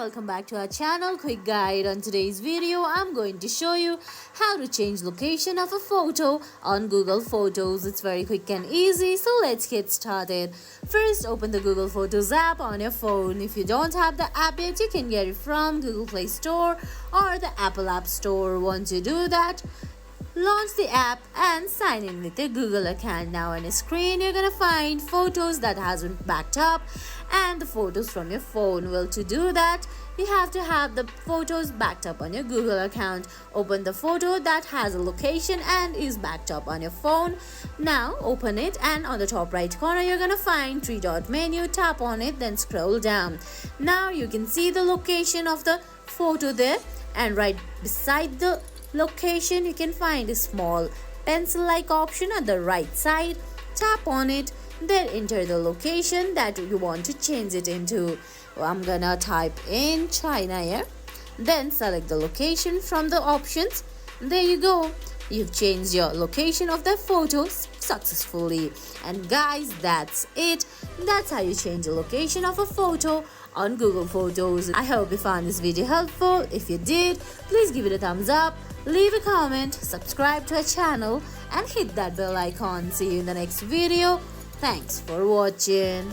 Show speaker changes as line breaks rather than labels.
welcome back to our channel. Quick guide. On today's video I'm going to show you how to change location of a photo on Google Photos. It's very quick and easy, so let's get started. First, open the Google Photos app on your phone. If you don't have the app yet, you can get it from Google Play Store or the Apple App Store. Once you do that, launch the app and sign in with your Google account. Now on your screen you're gonna find photos that hasn't backed up and the photos from your phone. Well, to do that you have to have the photos backed up on your Google account. Open the photo that has a location and is backed up on your phone. Now open it, and on the top right corner you're gonna find three-dot menu. Tap on it, then scroll down. Now you can see the location of the photo there, and right beside the location you can find a small pencil like option at the right side. Tap on it, then enter the location that you want to change it into. I'm gonna type in China here, then select the location from the options. There you go, you've changed your location of the photos successfully. And guys, that's it. That's how you change the location of a photo on Google Photos. I hope you found this video helpful. If you did, please give it a thumbs up, leave a comment, subscribe to our channel and hit that bell icon. See you in the next video. Thanks for watching.